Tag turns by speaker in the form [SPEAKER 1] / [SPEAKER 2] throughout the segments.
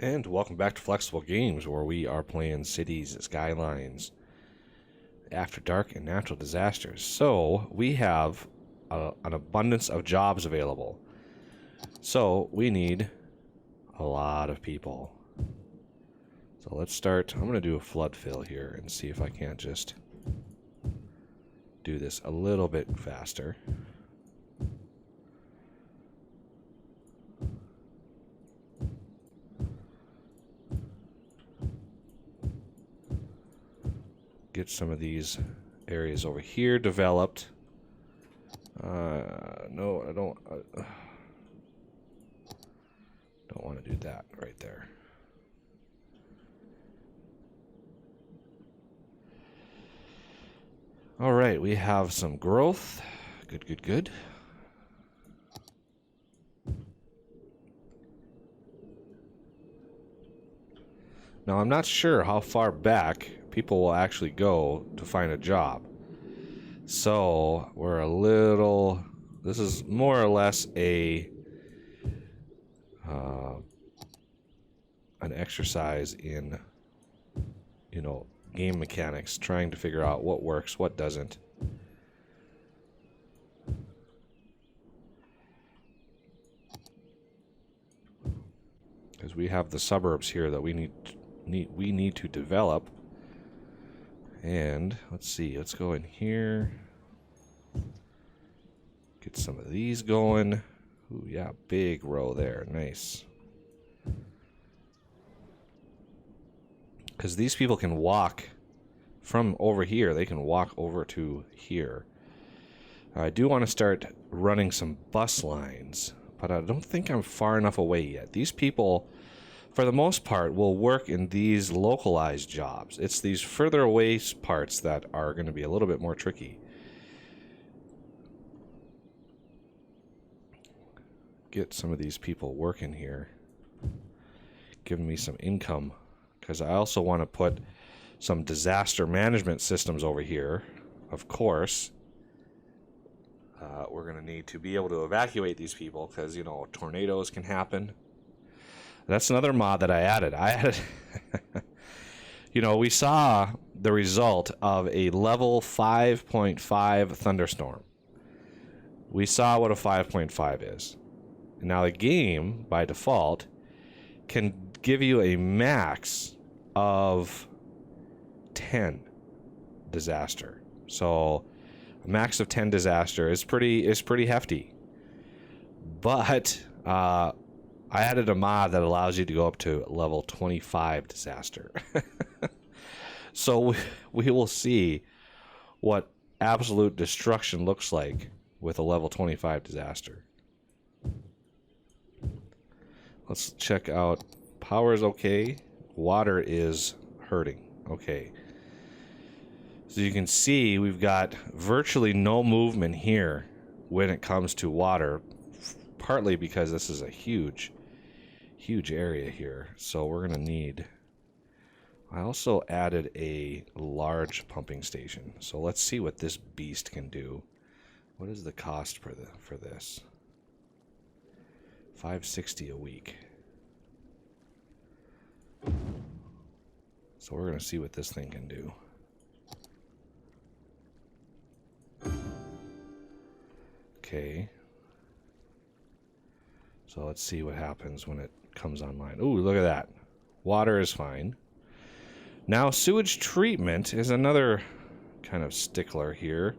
[SPEAKER 1] And welcome back to Flexible Games, where we are playing Cities Skylines, After Dark, and Natural Disasters. So, we have an abundance of jobs available. So, we need a lot of people. So, let's start. I'm going to do a flood fill here and see if I can't just do this a little bit faster. Get some of these areas over here developed. No, I don't want to do that right there. All right, we have some growth. Good. Now, I'm not sure how far back people will actually go to find a job. So, we're a little... This is more or less an exercise in, game mechanics, trying to figure out what works, what doesn't. Because we have the suburbs here that we need to develop. And let's see, let's go in here. Get some of these going. Ooh, yeah, big row there. Nice. Because these people can walk from over here. They can walk over to here. I do want to start running some bus lines, but I don't think I'm far enough away yet. These people, for the most part, will work in these localized jobs. It's these further away parts that are going to be a little bit more tricky. Get some of these people working here, giving me some income, because I also want to put some disaster management systems over here. Of course, we're going to need to be able to evacuate these people because, tornadoes can happen. That's another mod that I added. We saw the result of a level 5.5 thunderstorm. We saw what a 5.5 is. Now the game, by default, can give you a max of 10 disaster. So a max of 10 disaster is pretty hefty. But I added a mod that allows you to go up to level 25 disaster. So we will see what absolute destruction looks like with a level 25 disaster. Let's check out. Power is okay. Water is hurting. Okay. So you can see we've got virtually no movement here when it comes to water, partly because this is a huge area here. So we're going to need... I also added a large pumping station. So let's see what this beast can do. What is the cost for this? $560 a week. So we're going to see what this thing can do. Okay. So let's see what happens when it comes online. Ooh, look at that. Water is fine. Now, sewage treatment is another kind of stickler here.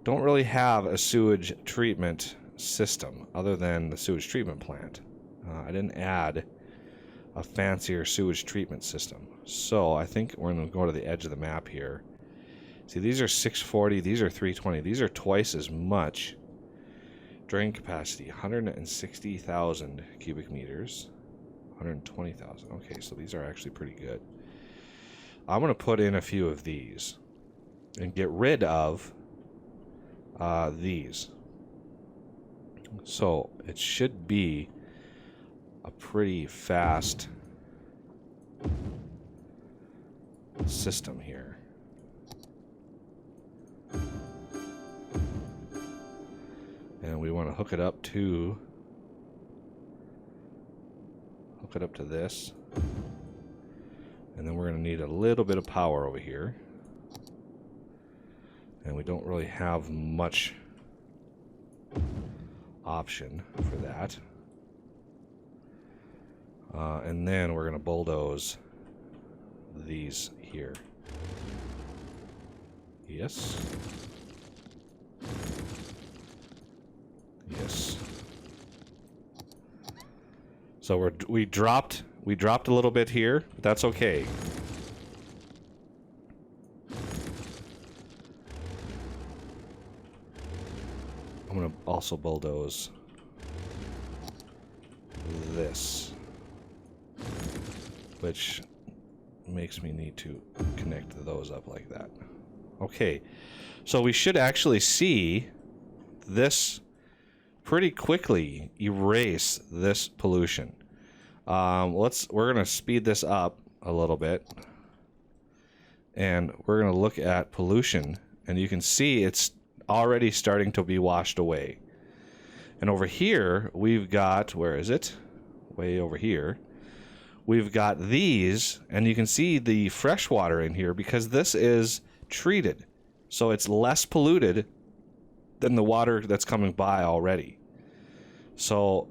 [SPEAKER 1] Don't really have a sewage treatment system other than the sewage treatment plant. I didn't add a fancier sewage treatment system. So I think we're going to go to the edge of the map here. See, these are 640, these are 320, these are twice as much. Drain capacity, 160,000 cubic meters, 120,000. Okay, so these are actually pretty good. I'm going to put in a few of these and get rid of these. So it should be a pretty fast system here. And we want to hook it up hook it up to this. And then we're going to need a little bit of power over here. And we don't really have much option for that. And then we're going to bulldoze these here. Yes. Yes. So we dropped a little bit here, but that's okay. I'm going to also bulldoze this, which makes me need to connect those up like that. Okay, so we should actually see this pretty quickly erase this pollution. We're gonna speed this up a little bit, and we're gonna look at pollution, and you can see it's already starting to be washed away. And over here we've got, where is it? Way over here. We've got these, and you can see the fresh water in here because this is treated, so it's less polluted than the water that's coming by already. So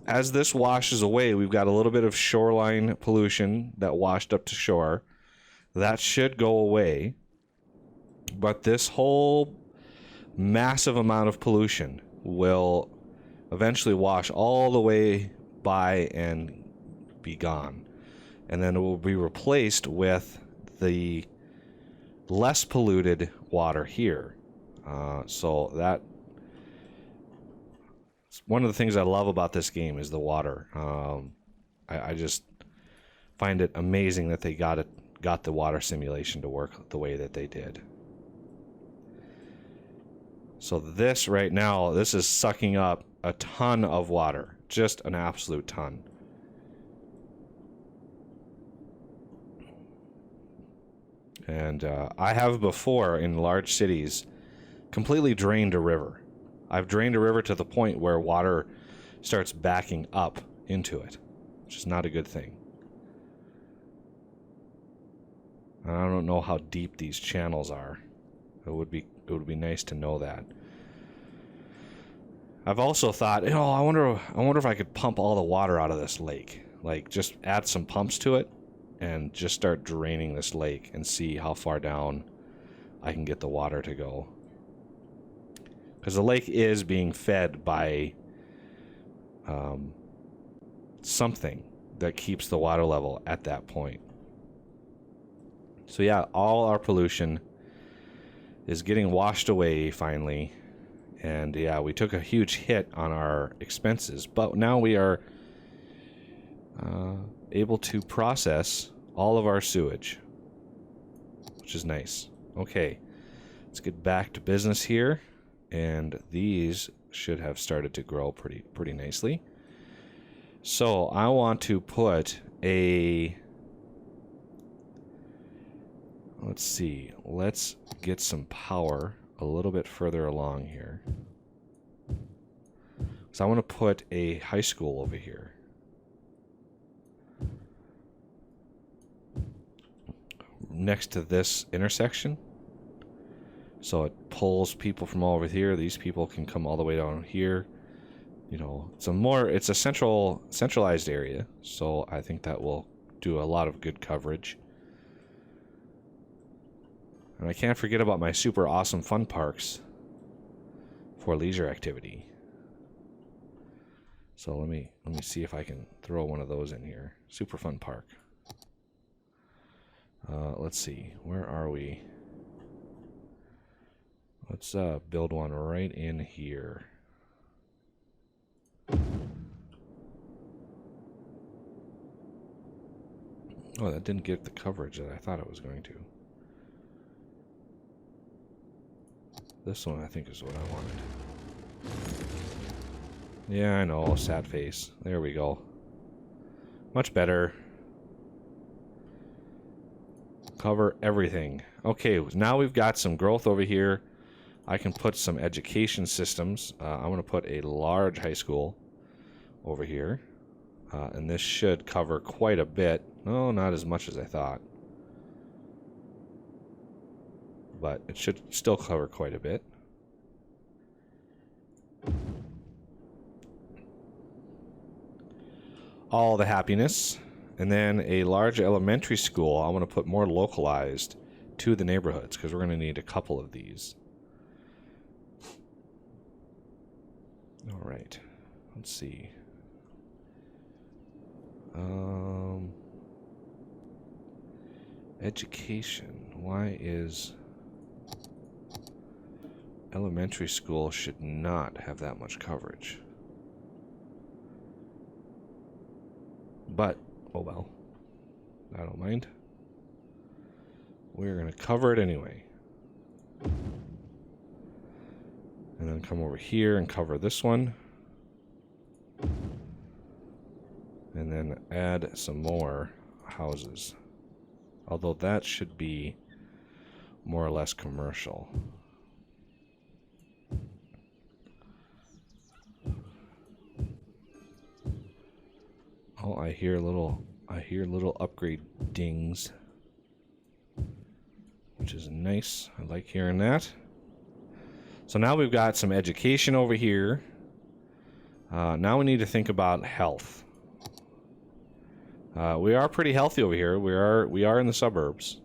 [SPEAKER 1] as this washes away, we've got a little bit of shoreline pollution that washed up to shore. That should go away. But this whole massive amount of pollution will eventually wash all the way by and be gone. And then it will be replaced with the less polluted water here. So that... one of the things I love about this game is the water. I just find it amazing that they got the water simulation to work the way that they did. So this right now, this is sucking up a ton of water, just an absolute ton. And I have before in large cities completely drained a river. I've drained a river to the point where water starts backing up into it, which is not a good thing. I don't know how deep these channels are. It would be nice to know that. I've also thought, you know, I wonder if I could pump all the water out of this lake. Like, just add some pumps to it and just start draining this lake and see how far down I can get the water to go. Because the lake is being fed by something that keeps the water level at that point. So yeah, all our pollution is getting washed away finally. And yeah, we took a huge hit on our expenses, but now we are able to process all of our sewage, which is nice. Okay, let's get back to business here. And these should have started to grow pretty nicely. So I want to put a... let's see. Let's get some power a little bit further along here. So I want to put a high school over here. Next to this intersection. So it pulls people from all over here. These people can come all the way down here. You know, it's a centralized area. So I think that will do a lot of good coverage. And I can't forget about my super awesome fun parks for leisure activity. So let me see if I can throw one of those in here. Super fun park. Let's see. Where are we? Let's build one right in here. Oh, that didn't get the coverage that I thought it was going to. This one, I think, is what I wanted. Yeah, I know. Sad face. There we go. Much better. Cover everything. Okay, now we've got some growth over here. I can put some education systems. I'm going to put a large high school over here. And this should cover quite a bit. No, not as much as I thought. But it should still cover quite a bit. All the happiness. And then a large elementary school. I want to put more localized to the neighborhoods because we're going to need a couple of these. All right. Let's see. Education. Why is elementary school should not have that much coverage? But, oh well. I don't mind. We're going to cover it anyway. And then come over here and cover this one. And then add some more houses. Although that should be more or less commercial. Oh, I hear little upgrade dings. Which is nice. I like hearing that. So now we've got some education over here. Now we need to think about health. We are pretty healthy over here. We are in the suburbs.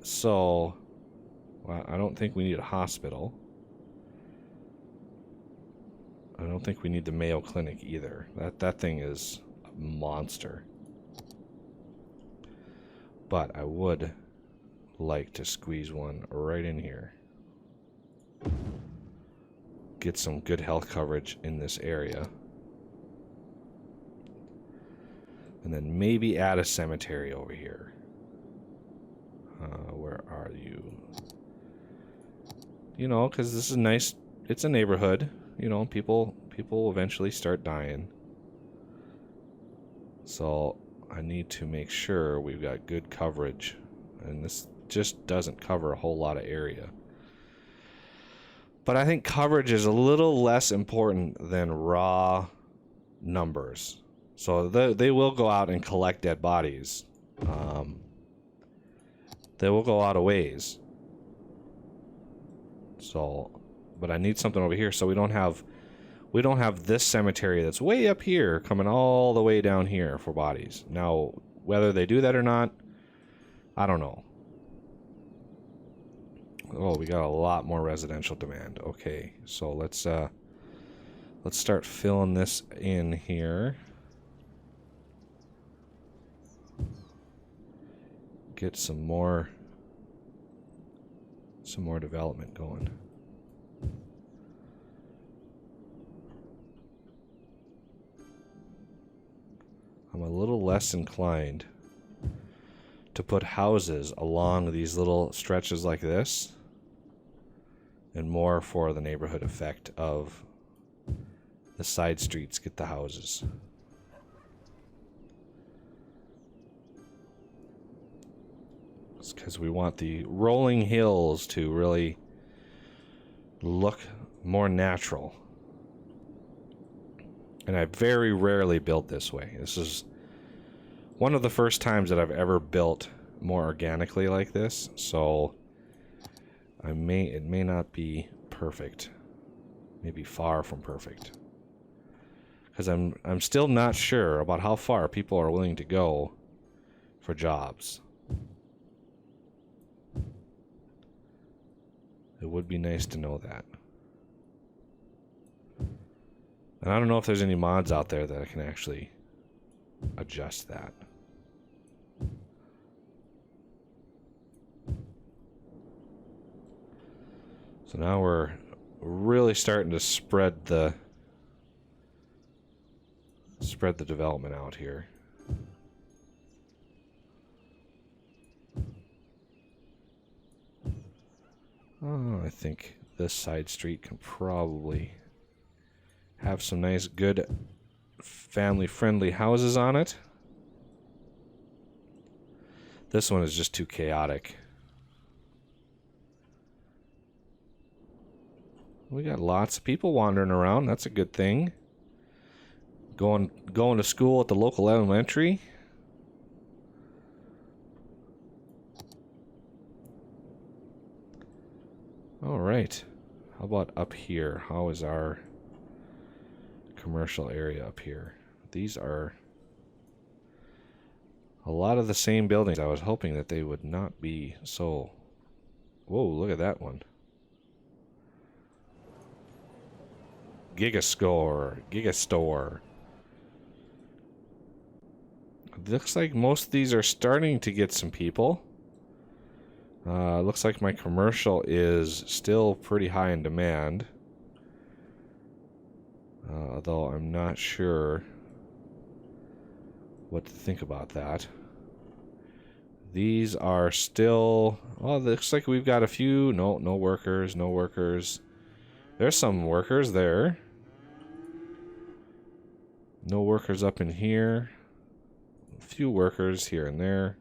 [SPEAKER 1] So well, I don't think we need a hospital. I don't think we need the Mayo Clinic either. That thing is a monster. But I would like to squeeze one right in here. Get some good health coverage in this area. And then maybe add a cemetery over here. Where are you? You know, because this is nice. It's a neighborhood. You know, people eventually start dying. So I need to make sure we've got good coverage. And this just doesn't cover a whole lot of area. But I think coverage is a little less important than raw numbers. So they will go out and collect dead bodies. They will go out a ways. So, but I need something over here so we don't have this cemetery that's way up here coming all the way down here for bodies. Now, whether they do that or not, I don't know. Oh, we got a lot more residential demand. Okay, so let's start filling this in here. Get some more development going. I'm a little less inclined to put houses along these little stretches like this, and more for the neighborhood effect of the side streets get the houses. It's because we want the rolling hills to really look more natural. And I very rarely build this way. This is one of the first times that I've ever built more organically like this, so it may not be perfect. Maybe far from perfect. Because I'm still not sure about how far people are willing to go for jobs. It would be nice to know that. And I don't know if there's any mods out there that can actually adjust that. So now we're really starting to spread the development out here. Oh, I think this side street can probably have some nice, good, family-friendly houses on it. This one is just too chaotic. We got lots of people wandering around. That's a good thing. Going to school at the local elementary. All right. How about up here? How is our commercial area up here? These are a lot of the same buildings. I was hoping that they would not be so... Whoa, look at that one. Gigastore. Looks like most of these are starting to get some people. Looks like my commercial is still pretty high in demand. Although I'm not sure what to think about that. These are still... Oh, looks like we've got a few... No workers, no workers. There's some workers there. No workers up in here. A few workers here and there.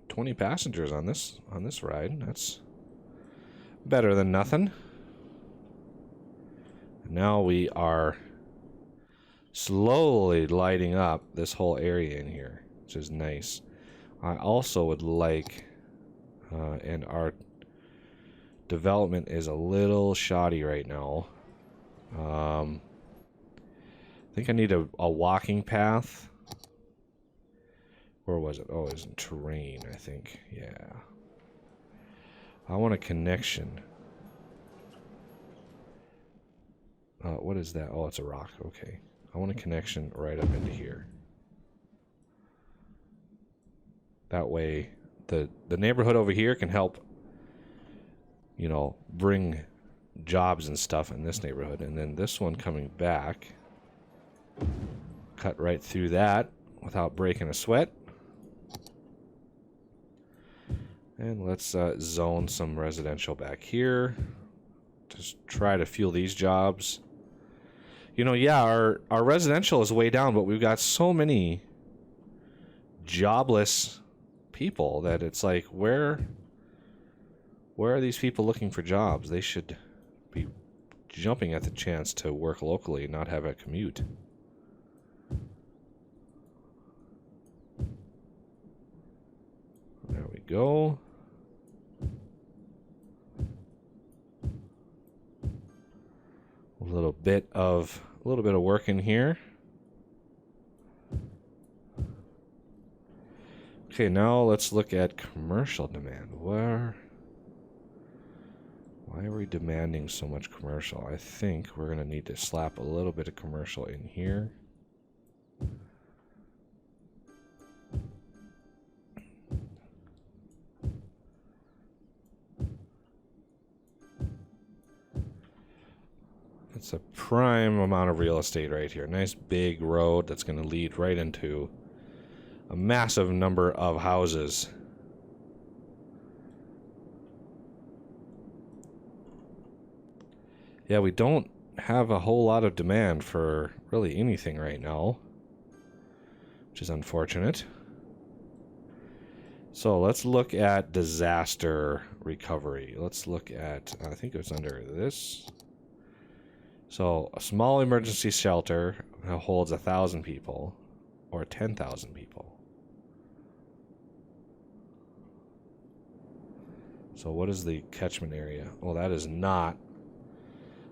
[SPEAKER 1] 20 passengers on this ride. That's better than nothing. Now we are slowly lighting up this whole area in here, which is nice. I also would like, and our development is a little shoddy right now. I think I need a walking path. Where was it? Oh, it was in terrain, I think. Yeah. I want a connection. What is that? Oh, it's a rock. Okay. I want a connection right up into here. That way, the neighborhood over here can help, you know, bring jobs and stuff in this neighborhood. And then this one coming back, cut right through that without breaking a sweat. And let's zone some residential back here. Just try to fuel these jobs. You know, yeah, our residential is way down, but we've got so many jobless people that it's like, where are these people looking for jobs? They should be jumping at the chance to work locally and not have a commute. There we go. A little bit of work in here. Okay, now let's look at commercial demand. Why are we demanding so much commercial? I think we're going to need to slap a little bit of commercial in here. It's a prime amount of real estate right here. Nice big road that's going to lead right into a massive number of houses. Yeah, we don't have a whole lot of demand for really anything right now, which is unfortunate. So let's look at disaster recovery. Let's look at, I think it was under this. So a small emergency shelter holds 1,000 people or 10,000 people. So what is the catchment area? Oh, that is not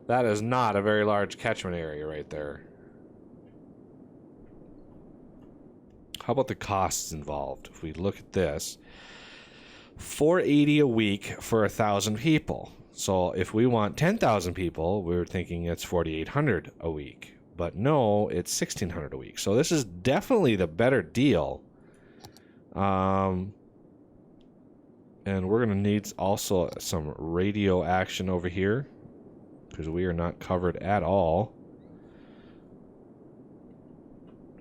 [SPEAKER 1] a very large catchment area right there. How about the costs involved? If we look at this, $480 a week for 1,000 people. So if we want 10,000 people, we're thinking it's $4,800 a week. But no, it's $1,600 a week. So this is definitely the better deal. And we're going to need also some radio action over here, because we are not covered at all.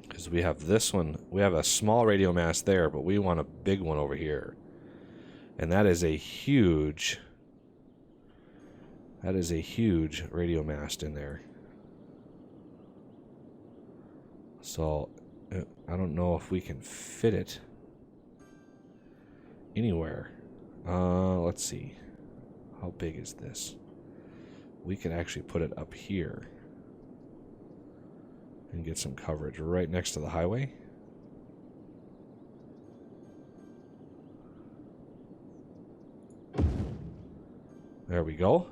[SPEAKER 1] Because we have this one. We have a small radio mast there, but we want a big one over here. And that is a huge radio mast in there. So I don't know if we can fit it anywhere. Let's see. How big is this? We can actually put it up here. and get some coverage right next to the highway. There we go.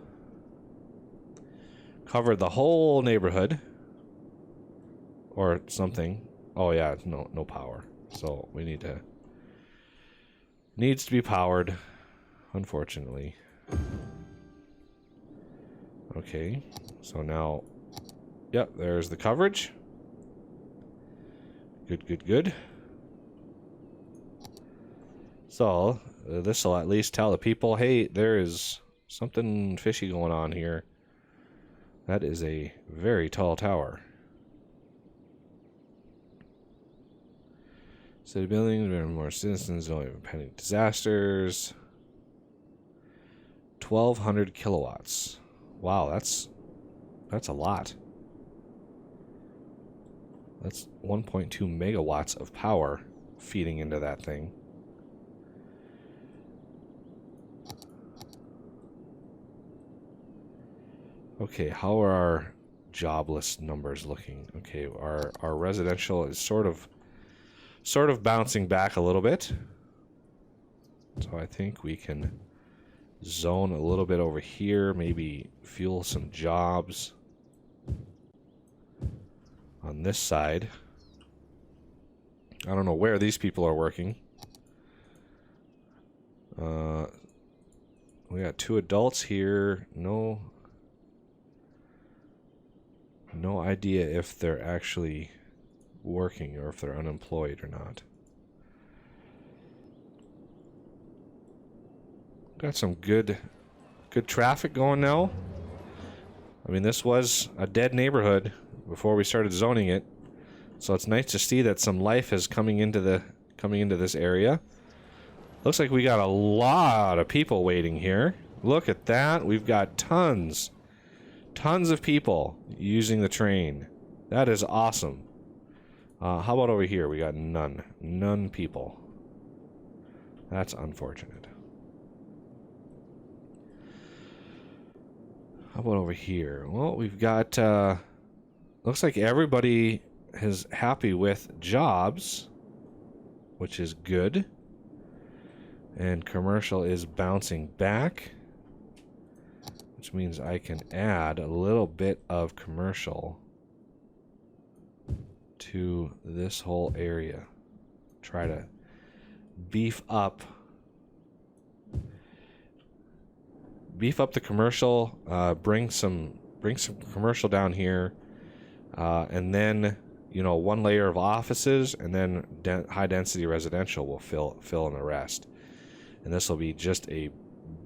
[SPEAKER 1] Covered the whole neighborhood. Or something. Oh yeah, no power. So we needs to be powered, unfortunately. Okay, so now, yep, there's the coverage. Good. So, this will at least tell the people, hey, there is something fishy going on here. That is a very tall tower. City buildings, there are more citizens, only pending disasters. 1,200 kilowatts. Wow, that's a lot. That's 1.2 megawatts of power feeding into that thing. Okay, how are our jobless numbers looking? Okay, our residential is sort of bouncing back a little bit. So I think we can zone a little bit over here, maybe fuel some jobs on this side. I don't know where these people are working. We got 2 adults here. No idea if they're actually working or if they're unemployed or not. Got some good traffic going now. I mean, this was a dead neighborhood before we started zoning it, so it's nice to see that some life is coming into this area. Looks like we got a lot of people waiting here. Look at that. We've got tons of people using the train. That is awesome. How about over here? We got none people. That's unfortunate. How about over here? Well, we've got, looks like everybody is happy with jobs, which is good. And commercial is bouncing back, which means I can add a little bit of commercial to this whole area. Try to beef up the commercial, bring some commercial down here, and then, you know, 1 layer of offices, and then high density residential will fill in the rest. And this will be just a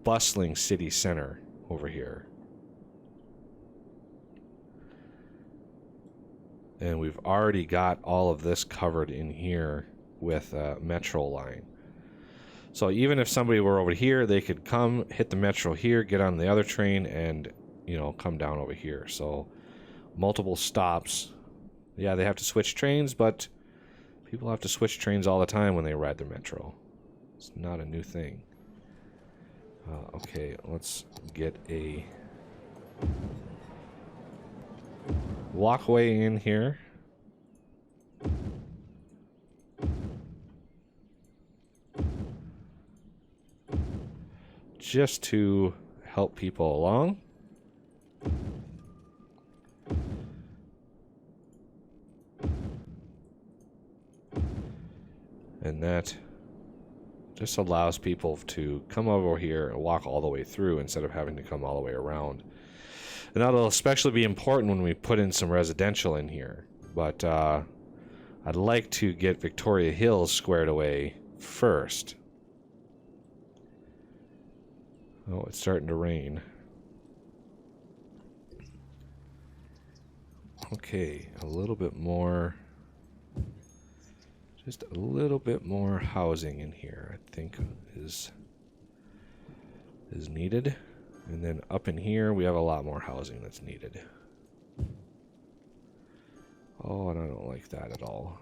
[SPEAKER 1] bustling city center over here. And we've already got all of this covered in here with metro line. So even if somebody were over here, they could come, hit the metro here, get on the other train, and, you know, come down over here. So multiple stops. Yeah, they have to switch trains, but people have to switch trains all the time when they ride the metro. It's not a new thing. Okay, let's get a walkway in here. Just to help people along. And that just allows people to come over here and walk all the way through instead of having to come all the way around. And that'll especially be important when we put in some residential in here. But I'd like to get Victoria Hills squared away first. Oh, it's starting to rain. Okay, a little bit more. Just a little bit more housing in here, I think, is needed. And then up in here, we have a lot more housing that's needed. Oh, and I don't like that at all.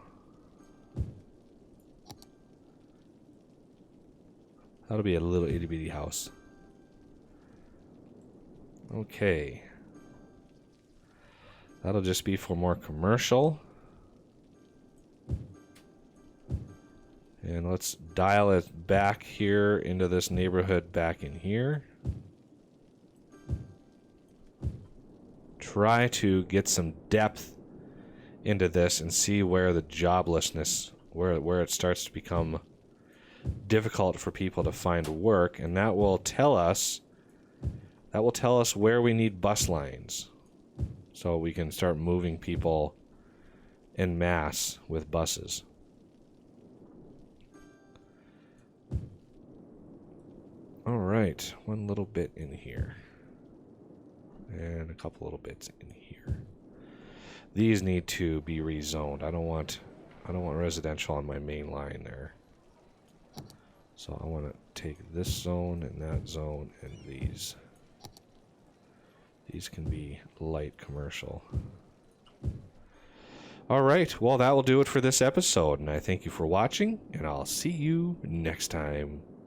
[SPEAKER 1] That'll be a little itty bitty house. Okay. That'll just be for more commercial. And let's dial it back here into this neighborhood back in here. Try to get some depth into this and see where the joblessness, where it starts to become difficult for people to find work, and that will tell us where we need bus lines, so we can start moving people en masse with buses. All right, one little bit in here, and a couple little bits in here. These need to be rezoned. I don't want residential on my main line there. So I want to take this zone and that zone and these. These can be light commercial. All right, well, that will do it for this episode, and I thank you for watching, and I'll see you next time.